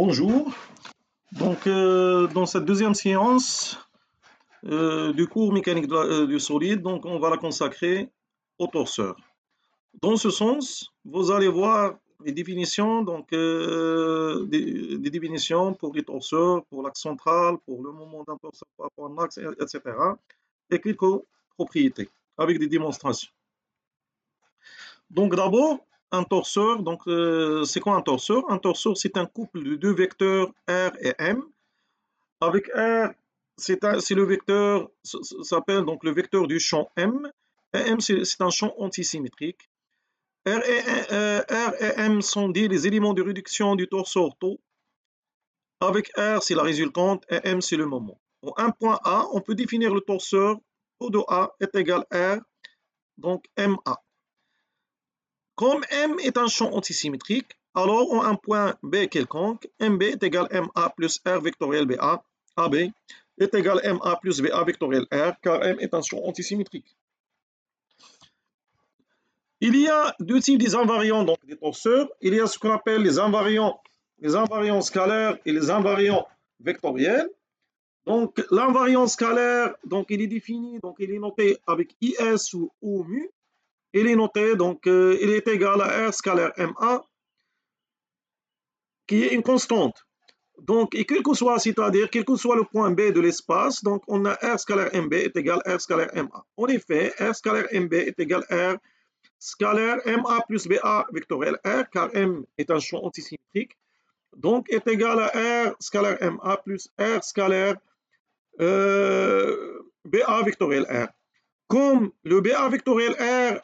Bonjour. Dans cette deuxième séance du cours mécanique du solide, on va la consacrer au torseur. Dans ce sens, vous allez voir les définitions, des définitions pour les torseurs, pour l'axe central, pour le moment d'un torseur par rapport à un axe, etc. Et quelques propriétés avec des démonstrations. Donc d'abord, un torseur, c'est quoi un torseur? Un torseur, c'est un couple de deux vecteurs R et M. Avec R, c'est le vecteur, s'appelle donc le vecteur du champ M. Et M, c'est un champ antisymétrique. R et M sont dits les éléments de réduction du torseur tau. Avec R, c'est la résultante et M, c'est le moment. Au un point A, on peut définir le torseur tau de A est égal à R, donc MA. Comme M est un champ antisymétrique, alors en un point B quelconque, MB est égal à MA plus R vectoriel BA, AB est égal à MA plus BA vectoriel R, car M est un champ antisymétrique. Il y a deux types des invariants donc des torseurs. Il y a ce qu'on appelle les invariants scalaires et les invariants vectoriels. Donc l'invariant scalaire, il est défini, il est noté avec IS ou O mu. Il est noté, il est égal à R scalaire MA, qui est une constante. Et quel que soit, c'est-à-dire quel que soit le point B de l'espace, donc on a R scalaire MB est égal à R scalaire MA. En effet, R scalaire MB est égal à R scalaire MA plus BA vectoriel R, car M est un champ antisymétrique, donc est égal à R scalaire MA plus R scalaire BA vectoriel R. Comme le BA vectoriel R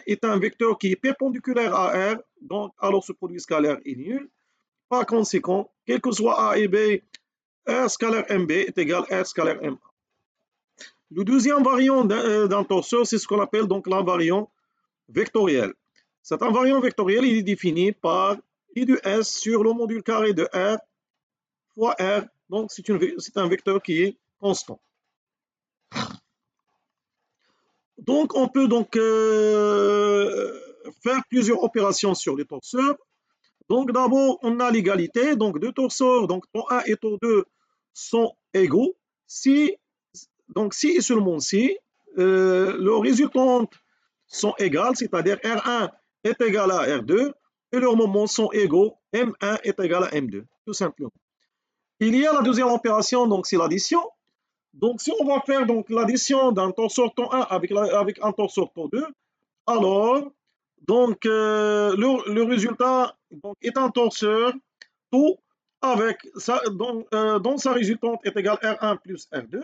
est un vecteur qui est perpendiculaire à R, donc alors ce produit scalaire est nul. Par conséquent, quel que soit A et B, R scalaire MB est égal à R scalaire MA. Le deuxième variant d'un torseur, c'est ce qu'on appelle donc l'invariant vectoriel. Cet invariant vectoriel, il est défini par I de S sur le module carré de R fois R. Donc, c'est un vecteur qui est constant. Donc, on peut faire plusieurs opérations sur les torseurs. Donc, d'abord, on a l'égalité. Donc, deux torseurs, donc tau 1 et tau 2 sont égaux. Si et seulement si leurs résultantes sont égales, c'est-à-dire R1 est égal à R2 et leurs moments sont égaux, M1 est égal à M2, tout simplement. Il y a la deuxième opération, donc c'est l'addition. Donc, si on va faire l'addition d'un torseur tau 1 avec un torseur tau 2, alors le résultat est un torseur tau avec dont sa résultante est égale R1 plus R2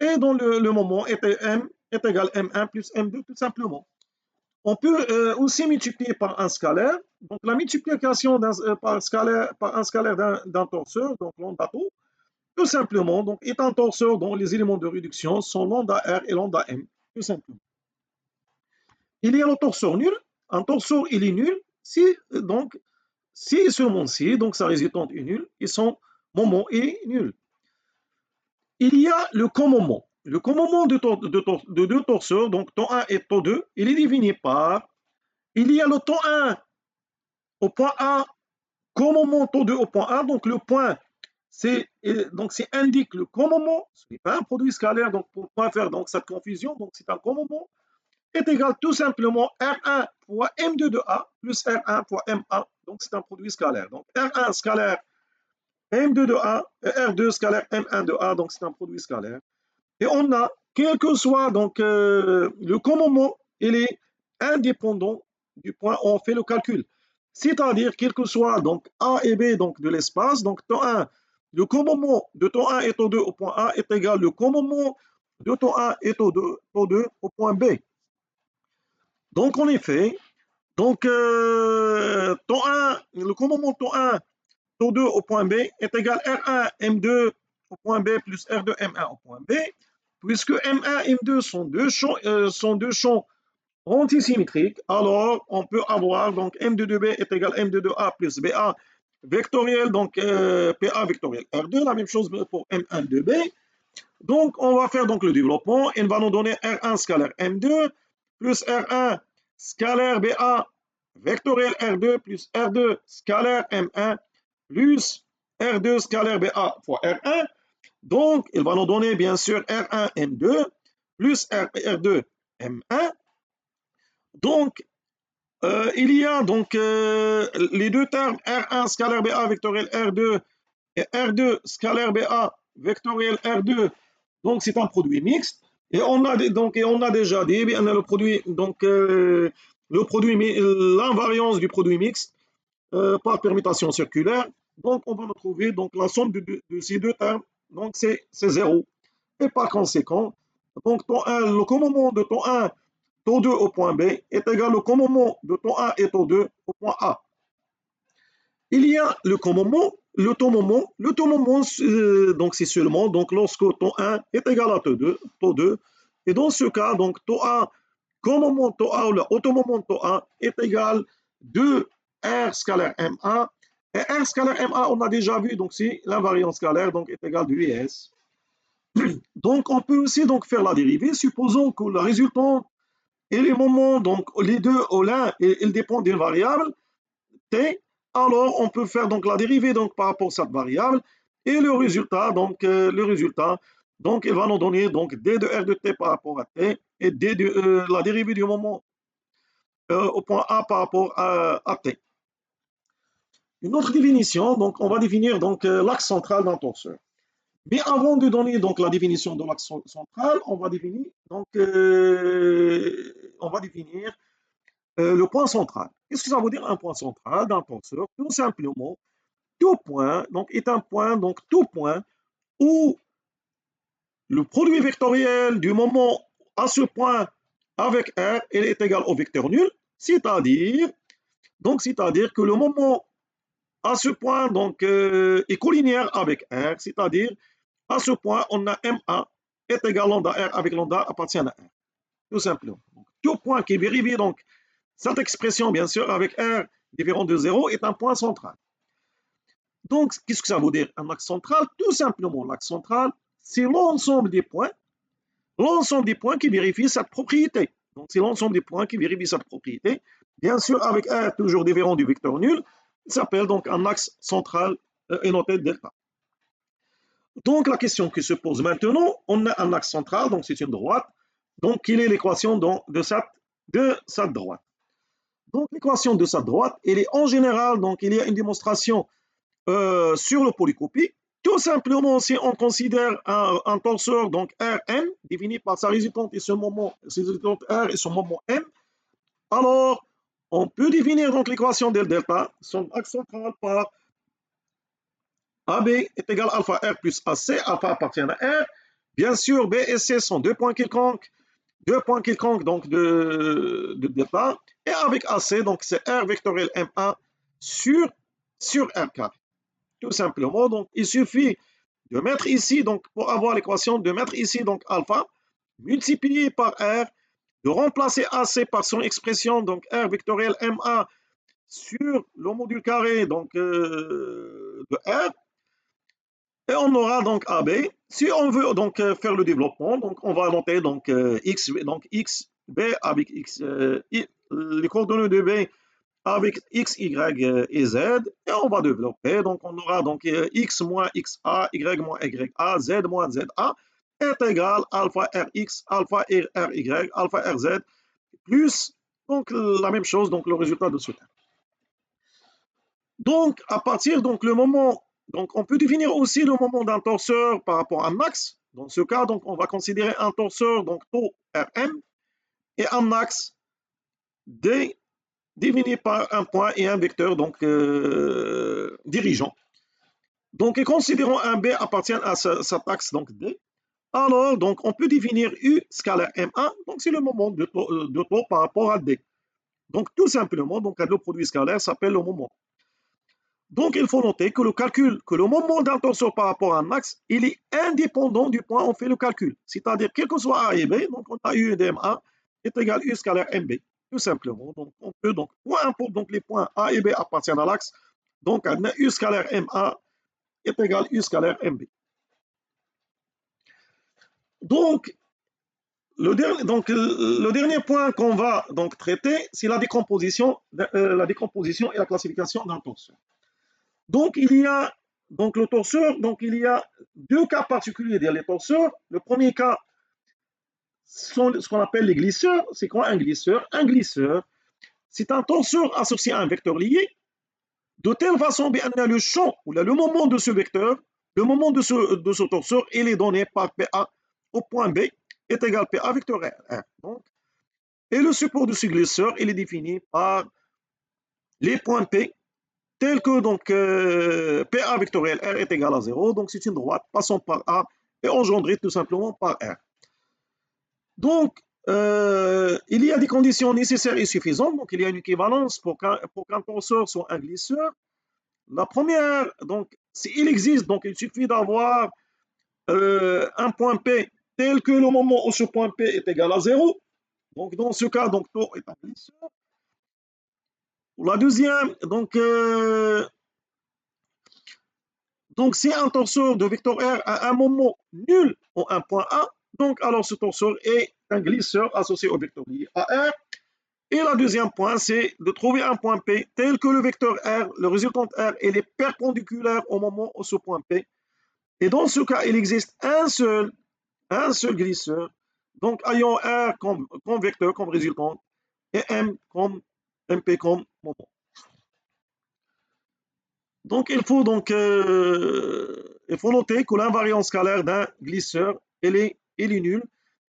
et dont le moment M est égal M1 plus M2 tout simplement. On peut aussi multiplier par un scalaire. Donc la multiplication par un scalaire d'un torseur, donc lambda tau, tout simplement, est un torseur dont les éléments de réduction sont lambda R et lambda M, tout simplement. Il y a le torseur nul. Un torseur, il est nul si et seulement si, sa résultante est nulle et son moment est nul. Il y a le commomont. Le commomont de deux torseurs, donc tau 1 et tau 2, il est défini par, il y a le tau 1 au point A, commomont tau 2 au point A, donc le point, c'est indique le commomont, ce n'est pas un produit scalaire, donc pour ne pas faire cette confusion, c'est un commomont, est égal tout simplement R1 fois M2 de A plus R1 fois MA, donc c'est un produit scalaire. Donc R1 scalaire M2 de A et R2 scalaire M1 de A, donc c'est un produit scalaire. Et on a, quel que soit le commomont, il est indépendant du point où on fait le calcul. C'est-à-dire, quel que soit A et B de l'espace, tau 1, le commomont de tau 1 et tau 2 au point A est égal au commomont de tau 1 et tau 2 au point B. Donc, en effet, tau 1, le commomment tau 1, tau 2 au point B est égal à R1 M2 au point B plus R2 M1 au point B, puisque M1 et M2 sont deux champs antisymétriques, alors on peut avoir M2 de B est égal à M2 de A plus BA vectoriel, PA vectoriel R2, la même chose pour M1 de B. Donc on va faire le développement, il va nous donner R1 scalaire M2 plus R1 scalaire BA vectoriel R2 plus R2 scalaire M1 plus R2 scalaire BA fois R1. Donc, il va nous donner bien sûr R1 M2 plus R2 M1. Donc, il y a donc les deux termes R1 scalaire BA vectoriel R2 et R2 scalaire BA vectoriel R2. Donc, c'est un produit mixte. Et on a, déjà dit, bien, le produit, l'invariance du produit mixte par permutation circulaire. Donc, on va retrouver donc, la somme de ces deux termes. Donc, c'est 0. Et par conséquent, donc, le commandement de ton 1, taux 2 au point B est égal au commandement de ton 1 et taux 2 au point A. Il y a le commandement, le taux moment, donc c'est seulement donc lorsque taux 1 est égal à taux 2, et dans ce cas, donc taux A, commandement taux A ou le automoment taux A est égal 2 R scalaire MA, et R scalaire MA, on a déjà vu, donc c'est l'invariance scalaire, donc est égal à 8S. Donc on peut aussi donc faire la dérivée, supposons que le résultant et les moments, donc les deux ou l'un, ils dépendent d'une variable t, alors on peut faire donc la dérivée donc par rapport à cette variable et le résultat donc il va nous donner donc d de r de t par rapport à t et d de la dérivée du moment au point A par rapport à t. Une autre définition, donc on va définir donc l'axe central d'un torseur. Mais avant de donner donc la définition de l'axe central, on va définir le point central. Qu'est-ce que ça veut dire un point central d'un torseur? Tout simplement, tout point donc, est un point, donc tout point où le produit vectoriel du moment à ce point avec R est égal au vecteur nul, c'est-à-dire que le moment à ce point donc, est collinéaire avec R, c'est-à-dire à ce point on a MA est égal à lambda R avec lambda appartient à R, tout simplement. Donc, tout point qui vérifie donc cette expression, bien sûr, avec R différent de 0 est un point central. Donc, qu'est-ce que ça veut dire un axe central? Tout simplement, l'axe central, c'est l'ensemble des points qui vérifient cette propriété. Donc, c'est l'ensemble des points qui vérifient cette propriété. Bien sûr, avec R toujours différent du vecteur nul, il s'appelle donc un axe central et noté delta. Donc, la question qui se pose maintenant, on a un axe central, donc c'est une droite. Donc, quelle est l'équation de cette droite? Donc, l'équation de cette droite, elle est en général, donc il y a une démonstration sur le polycopie. Tout simplement, si on considère un torseur, donc Rm, défini par sa résultante et son moment, R et son moment M, alors on peut définir donc l'équation de delta, son axe central par AB est égal à alpha R plus AC, alpha appartient à R. Bien sûr, B et C sont deux points quelconques donc de départ, et avec AC, donc c'est R vectoriel M1 sur R carré. Tout simplement, donc il suffit de mettre ici, donc pour avoir l'équation, de mettre ici donc alpha, multiplié par R, de remplacer AC par son expression, donc R vectoriel M1 sur le module carré donc, de R, et on aura donc AB. Si on veut donc faire le développement, donc on va noter donc X, B avec X, les coordonnées de B avec X, Y et Z, et on va développer. Donc on aura donc X moins XA, Y moins YA, Z moins ZA est égal alpha RX, alpha RY, alpha RZ, plus donc la même chose, donc le résultat de ce terme. Donc à partir donc le moment, donc on peut définir aussi le moment d'un torseur par rapport à un axe. Dans ce cas, donc on va considérer un torseur donc taux Rm et un axe D défini par un point et un vecteur donc dirigeant. Donc et considérons un B appartient à cet axe donc D. Alors donc on peut définir U scalaire M1, donc c'est le moment de taux par rapport à D. Donc tout simplement, donc le produit scalaire s'appelle le moment. Donc, il faut noter que le moment d'un torseur par rapport à un axe, il est indépendant du point où on fait le calcul. C'est-à-dire, quel que soit A et B, donc on a U et DMA est égal U scalaire MB. Tout simplement. Donc, on peut donc, peu importe donc les points A et B appartiennent à l'axe, donc U scalaire MA est égal U scalaire MB. Donc, le dernier point qu'on va donc traiter, c'est la décomposition et la classification d'un torseur. Donc, le torseur, donc il y a deux cas particuliers dans les torseurs. Le premier cas sont ce qu'on appelle les glisseurs. C'est quoi un glisseur? Un glisseur, c'est un torseur associé à un vecteur lié, de telle façon bien le champ ou le moment de ce vecteur, le moment de ce torseur, il est donné par PA au point B est égal à PA vecteur R. Donc, et le support de ce glisseur, il est défini par les points P tels que donc PA vectoriel R est égal à 0. Donc, c'est une droite passant par A et engendrée tout simplement par R. Donc, il y a des conditions nécessaires et suffisantes. Donc, il y a une équivalence pour qu'un torseur soit un glisseur. La première, donc, s'il existe, donc il suffit d'avoir un point P tel que le moment où ce point P est égal à 0. Donc, dans ce cas, donc, tau est un glisseur. La deuxième, donc si un torseur de vecteur R a un moment nul ou un point A, donc alors ce torseur est un glisseur associé au vecteur lié à R. Et la deuxième point, c'est de trouver un point P tel que le vecteur R, le résultant R, il est perpendiculaire au moment où ce point P. Et dans ce cas, il existe un seul glisseur, donc ayant R comme vecteur, comme résultante, et M comme MP comme moment. Donc il faut noter que l'invariance scalaire d'un glisseur, elle est nulle.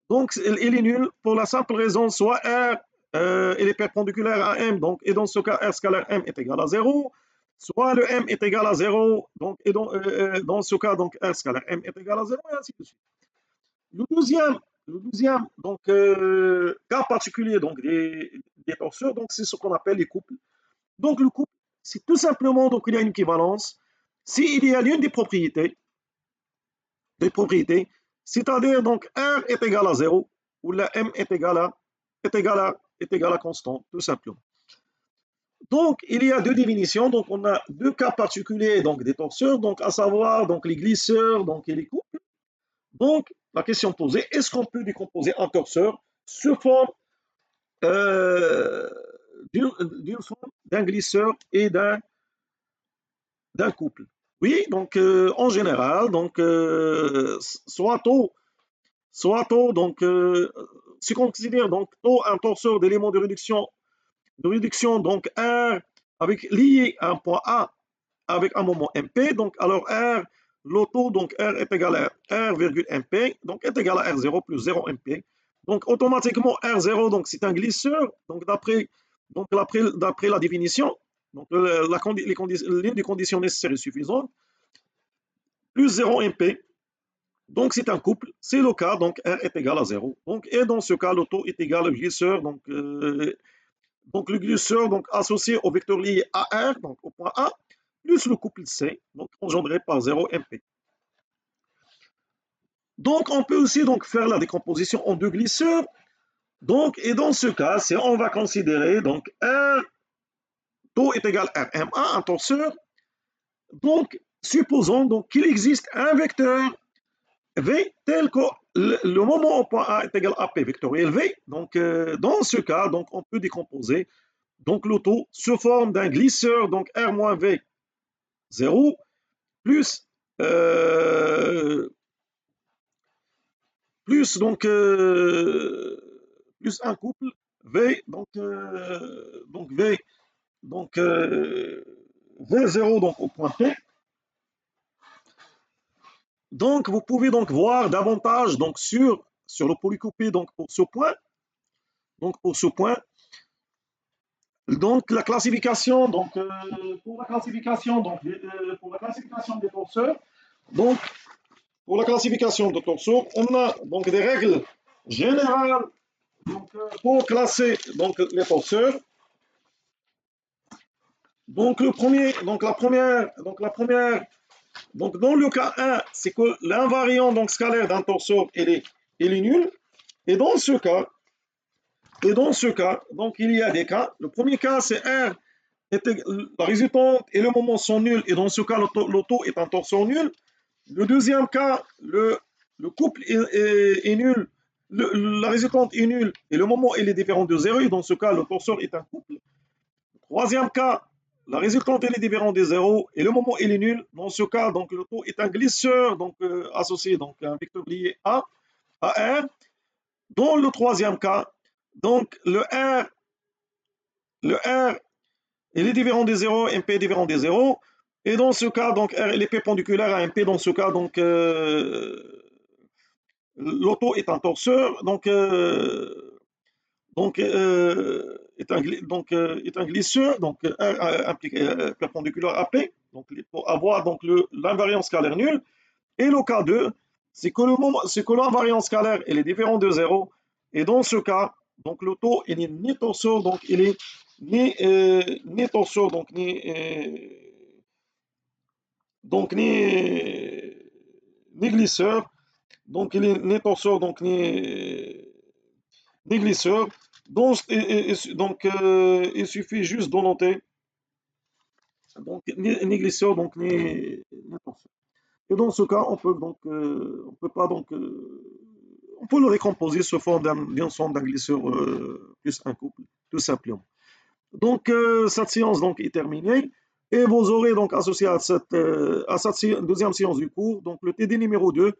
Donc elle est nulle pour la simple raison, soit R elle est perpendiculaire à M, donc, et dans ce cas, R scalaire M est égal à 0, soit le M est égal à 0, donc, et dans ce cas, donc, R scalaire M est égal à 0, et ainsi de suite. Le deuxième donc, cas particulier donc, des torseurs, donc, c'est ce qu'on appelle les couples. Donc, le couple, c'est tout simplement, donc, il y a une équivalence. S'il y a l'une des propriétés, c'est-à-dire, donc, R est égal à 0, ou la M est égal à constante, tout simplement. Donc, il y a deux définitions. Donc, on a deux cas particuliers donc, des torseurs, donc, à savoir donc, les glisseurs donc, et les couples. Donc, la question posée, est-ce qu'on peut décomposer un torseur sous forme d'un glisseur et d'un couple? Oui, donc en général, donc soit tau, donc si on considère donc tau un torseur d'éléments de réduction donc R avec lié à un point A avec un moment MP, donc alors R, l'auto, donc R est égal à R, MP, donc est égal à R0 plus 0 MP. Donc automatiquement R0, donc c'est un glisseur, donc d'après la définition, donc l'une des conditions nécessaires et suffisantes, plus 0 MP, donc c'est un couple, c'est le cas, donc R est égal à 0. Donc, et dans ce cas, l'auto est égal au glisseur, donc le glisseur donc, associé au vecteur lié AR, donc au point A, plus le couple C, donc engendré par 0 MP. Donc, on peut aussi donc, faire la décomposition en deux glisseurs. Donc, et dans ce cas, on va considérer donc R, tau est égal à RMA, un torseur. Donc, supposons donc qu'il existe un vecteur V tel que le moment au point A est égal à P vectoriel V. Donc, dans ce cas, donc, on peut décomposer donc le taux sous forme d'un glisseur, donc R moins V 0 plus donc plus un couple V donc V donc V0 donc au point P. Donc vous pouvez donc voir davantage donc sur le polycopie donc pour ce point. Donc la classification pour la classification des torseurs, donc pour la classification de torseurs, on a donc des règles générales donc, pour classer donc les torseurs. Donc la première, donc dans le cas 1, c'est que l'invariant donc scalaire d'un torseur est nul. Et dans ce cas, donc il y a des cas. Le premier cas, c'est R, la résultante et le moment sont nuls. Et dans ce cas, l'auto est un torseur nul. Le deuxième cas, le couple est nul. La résultante est nulle et le moment il est différent de 0. Et dans ce cas, le torseur est un couple. Troisième cas, la résultante elle est différente des zéros et le moment il est nul. Dans ce cas, donc le taux est un glisseur donc associé donc à un vecteur lié à R. Dans le troisième cas, donc le R il est différent des zéros, MP est différent des zéros. Et dans ce cas, donc R il est perpendiculaire à MP. Dans ce cas, donc l'auto est un torseur, est un glisseur, donc R implique perpendiculaire à P, donc pour avoir donc l'invariance scalaire nulle. Et le cas 2, c'est que l'invariance scalaire elle est différente de zéro. Et dans ce cas, donc l'auto il est ni torseur, donc il est ni torseur, ni glisseur, donc il est ni torseur, donc ni glisseur. Il suffit juste de noter donc ni glisseur, donc ni torseur. Et dans ce cas, on peut pas on peut le décomposer sous forme d'un ensemble d'un glisseur plus un couple, tout simplement. Donc cette séance donc est terminée et vous aurez donc associé à cette deuxième séance du cours donc le TD numéro 2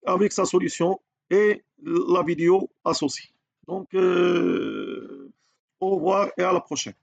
avec sa solution et la vidéo associée. Donc au revoir et à la prochaine.